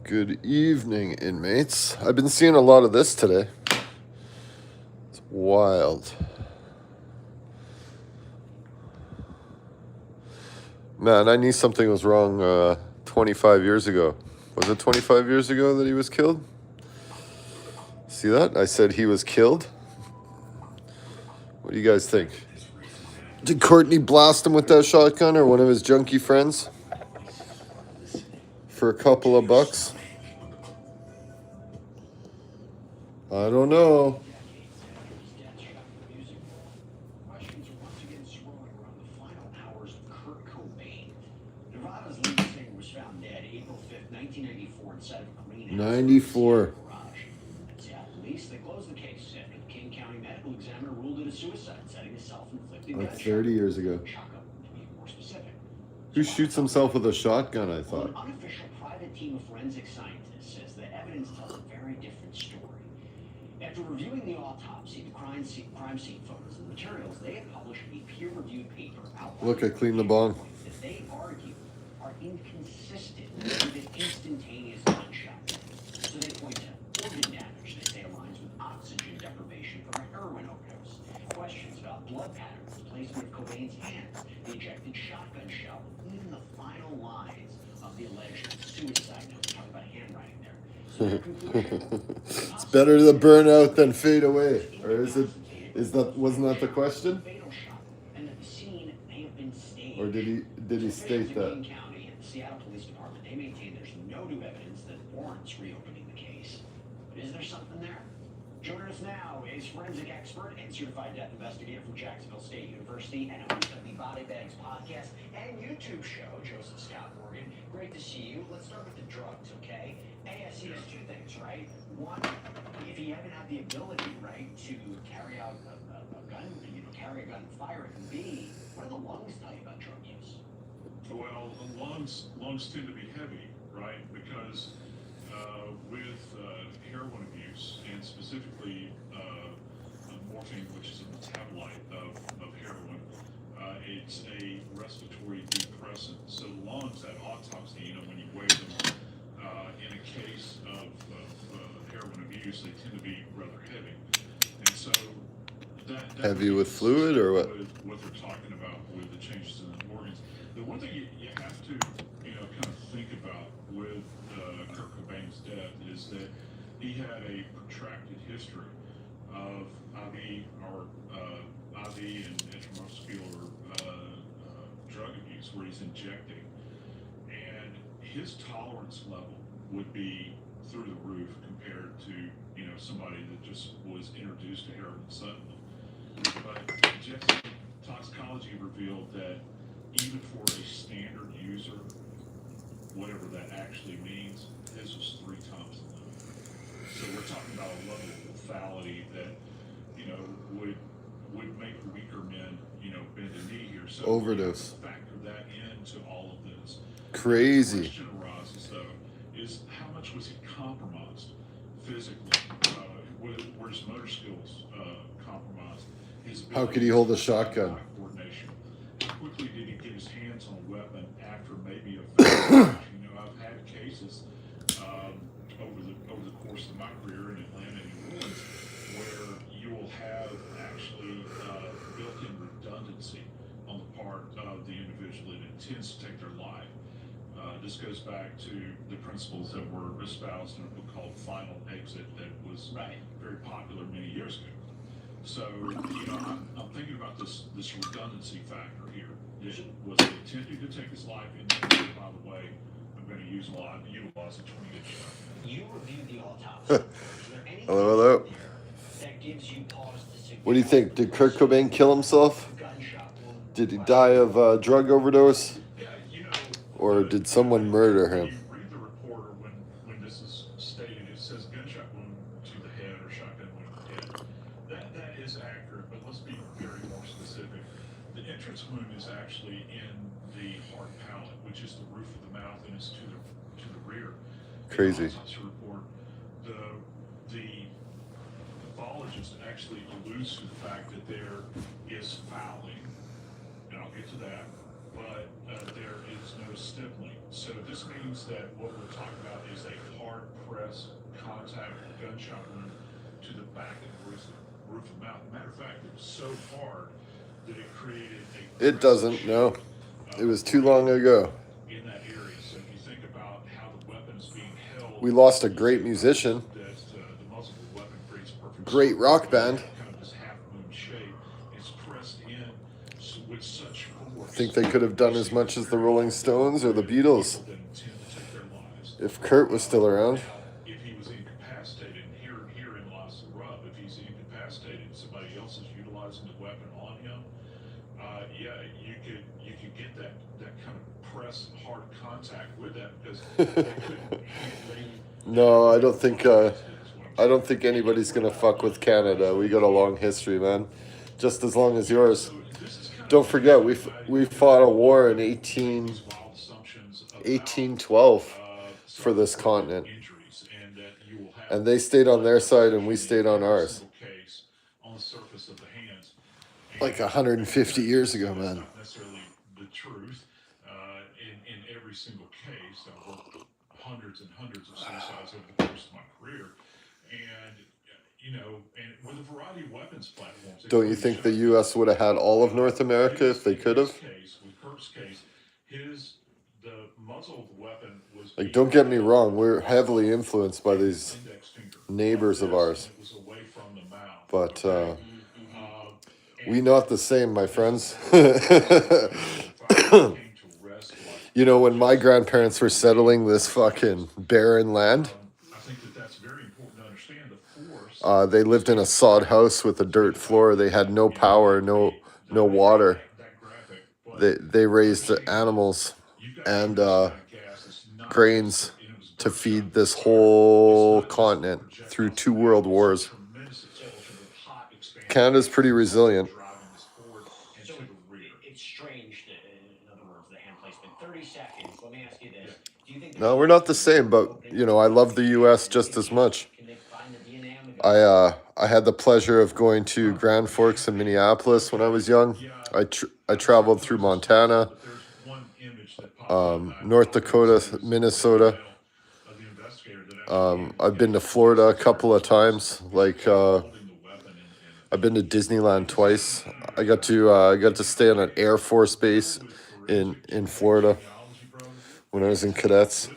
Good evening, inmates. I've been seeing a lot of this today. It's wild. Man, I knew something was wrong 25 years ago. Was it 25 years ago that he was killed? See that? I said he was killed. What do you guys think? Did Courtney blast him with that shotgun or one of his junkie friends? For a couple of bucks? I don't know. Questions are once again swirling around the final hours of Kurt Cobain. Nevada's lead singer was found dead April 5th, 1994, inside of a greenhouse 94. garage. At Seattle police, they closed the case after the King County medical examiner ruled it a suicide, citing a self-inflicted Like gunshot. 30 years ago. Shotgun, to be more specific. Who shoots himself with a shotgun, I thought? An unofficial private team of forensic scientists says the evidence tells a very different story. After reviewing the autopsy, the crime scene photos, and materials, they have published a peer-reviewed paper outlining Look, I cleaned the bong. that they argue are inconsistent with an instantaneous gunshot. So they point to organ damage they say aligns with oxygen deprivation from a heroin overdose. Questions about blood patterns, the placement of Cobain's hands, the ejected shotgun shell, and even the final lines of the alleged suicide note. Talk about handwriting there. So their conclusion, It's better to burn out than fade away. Or wasn't that the question? fatal shot, and that the scene may have been staged. Or did he state that? King County and the Seattle Police Department, they maintain there's no new evidence that warrants reopening the case. But is there something there? Joining us now is forensic expert and certified death investigator from Jacksonville State University and host of the Body Bags podcast and YouTube show, Joseph Scott Morgan. Great to see you. Let's start with the drugs, okay? ASC has two things, right? One, if you haven't had the ability, right, to carry out a gun, carry a gun and fire it, and B, what do the lungs tell you about drug use? Well, the lungs tend to be heavy, right? Because with heroin abuse, and specifically morphine, which is a metabolite of heroin, it's a respiratory depressant. So the lungs, at autopsy, when you weigh them in a case of heroin abuse, they tend to be rather heavy. And so that Heavy with fluid or what? What they're talking about with the changes in the organs. The one thing you have to, kind of think about with Kurt Cobain's death is that he had a protracted history of IV and intramuscular drug abuse, where he's injecting, and his tolerance level would be through the roof compared to somebody that just was introduced to heroin suddenly. But injection toxicology revealed that even for a standard user, whatever that actually means, his was 3 times the limit. So we're talking about a level of lethality that would make weaker men bend a knee here. So Overdose. Factor that into all of this. Crazy. The question arises, though, is how much was he compromised physically? Were his motor skills compromised? How could he hold a shotgun? Coordination. How quickly did he get his hands on a weapon after maybe a failure? I've had cases over the course of my career in Atlanta and New Orleans where you will have actually built-in redundancy on the part of the individual that intends to take their life. This goes back to the principles that were espoused in a book called Final Exit that was very popular many years ago. So, I'm thinking about this redundancy factor here. Was he intending to take his life? And by the way, I'm going to utilize a 20-inch shotgun. You reviewed the autopsy. Is there anything Hello. in there that gives you pause to suggest What do you think? Did Kurt Cobain kill himself? gunshot wound? Did he die of drug overdose? Yeah, Or did someone murder him? You read the report, or when this is stated, it says gunshot wound to the head or shotgun wound to the head. That is accurate, but let's be very more specific. The entrance wound is actually in the hard palate, which is the roof of the mouth, and it's to the rear. Crazy. In the autopsy report, the pathologist actually alludes to the fact that there is fouling, and I'll get to that. but there is no stippling. So this means that what we're talking about is a hard press contact gunshot wound to the back of the roof of the mouth. Matter of fact, it was so hard that it created a It doesn't, no. It was too long brain ago. in that area. So if you think about how the weapon is being held, We lost a great musician, that the muzzle of the weapon creates a perfect great circle, rock band. kind of this half moon shape. It's pressed in with such force. I think they could have done as much as the Rolling Stones or the Beatles People that intend to take their lives. if Kurt was still around. Now, if he was incapacitated, herein lies the rub. If he's incapacitated, somebody else is utilizing the weapon on him. Yeah, you could get that kind of press hard contact with that because they couldn't. No, I don't think anybody's gonna fuck with Canada. We got a long history, man. Just as long as yours. Don't forget, we fought a war in 1812 for this continent. And they stayed on their side and we stayed on ours. Like 150 years ago, man. Not necessarily the truth. In every single case, I've worked hundreds and hundreds of suicides over the course of my career, and and with a variety of weapons platforms. Don't you think the U.S. would have had all of North America if they could have? With Kurt's case, the muzzle of the weapon was. Like, don't get me wrong, we're heavily influenced by these neighbors of ours. It was away from the mouth. But we not the same, my friends. You know, when my grandparents were settling this fucking barren land, I think that's very important to understand the force. they lived in a sod house with a dirt floor. They had no power, no water. They raised animals and grains to feed this whole continent through 2 world wars. Canada's pretty resilient. So it's strange, in other words, the hand placement. 30 seconds. Let me ask you this. Do you think No, we're not the same, but, you know, I love the U.S. just as much. can they find the DNA on the gun? I had the pleasure of going to Grand Forks in Minneapolis when I was young. I traveled through Montana, North Dakota, Minnesota. I've been to Florida a couple of times. Like I've been to Disneyland twice. I got to stay on an Air Force base in Florida when I was in cadets.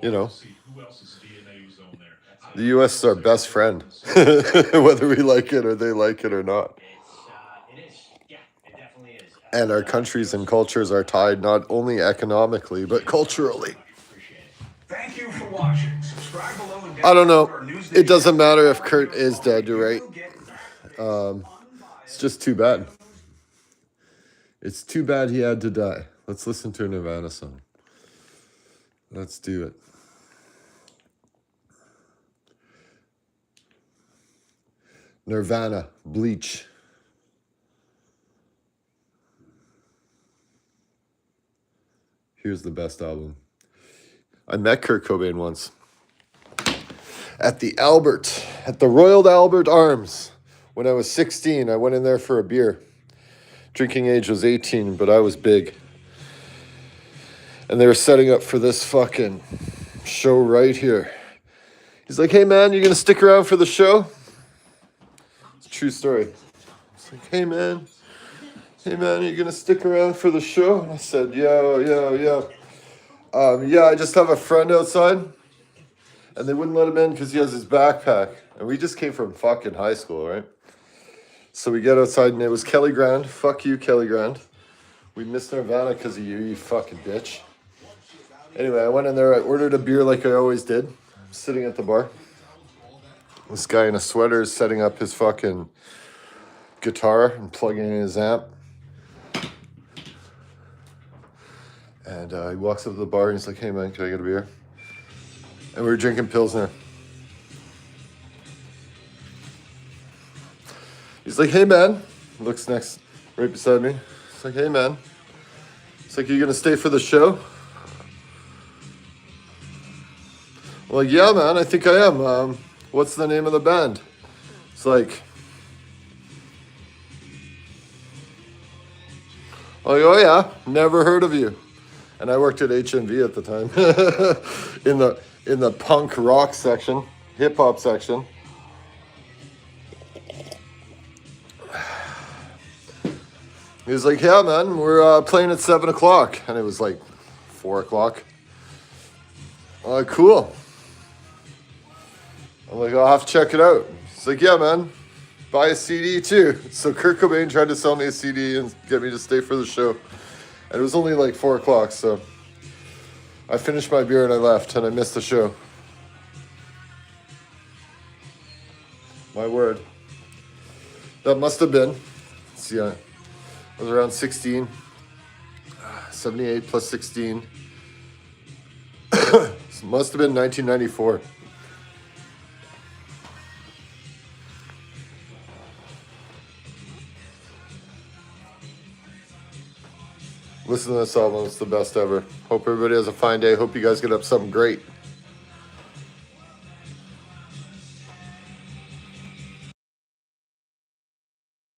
You know, the U.S. is our best friend, whether we like it or they like it or not. It is. Yeah, it definitely is. And our countries and cultures are tied not only economically, but culturally. Appreciate it. Thank you for watching. Subscribe below and I don't know. download our news It doesn't videos. matter if Kurt is dead, right? It's just too bad. It's too bad he had to die. Let's listen to a Nirvana song. Let's do it. Nirvana, Bleach. Here's the best album. I met Kurt Cobain once at the Royal Albert Arms. When I was 16, I went in there for a beer. Drinking age was 18, but I was big. And they were setting up for this fucking show right here. He's like, hey man, you gonna stick around for the show? It's a true story. It's like, hey man, are you gonna stick around for the show? And I said, yeah. Yeah, I just have a friend outside. And they wouldn't let him in because he has his backpack. And we just came from fucking high school, right? So we get outside and it was Kelly Grand. Fuck you, Kelly Grand. We missed Nirvana because of you, you fucking bitch. Anyway, I went in there. I ordered a beer like I always did. I'm sitting at the bar. This guy in a sweater is setting up his fucking guitar and plugging in his amp. And he walks up to the bar and he's like, hey man, can I get a beer? And we were drinking Pilsner. He's like, hey man. Looks next, right beside me. He's like, hey man. It's like, are you gonna stay for the show? I'm like, yeah man, I think I am. What's the name of the band? It's like, I'm like, oh yeah, never heard of you. And I worked at HMV at the time in the punk rock section, hip hop section. He was like, yeah, man, we're playing at 7 o'clock. And it was like 4 o'clock. I'm like, cool. I'm like, I'll have to check it out. He's like, yeah, man, buy a CD too. So Kurt Cobain tried to sell me a CD and get me to stay for the show. And it was only like 4 o'clock, so I finished my beer and I left, and I missed the show. My word. That must have been, let's see, I was around 16. 78 plus 16. So must have been 1994. Listen to this album, it's the best ever. Hope everybody has a fine day. Hope you guys get up something great.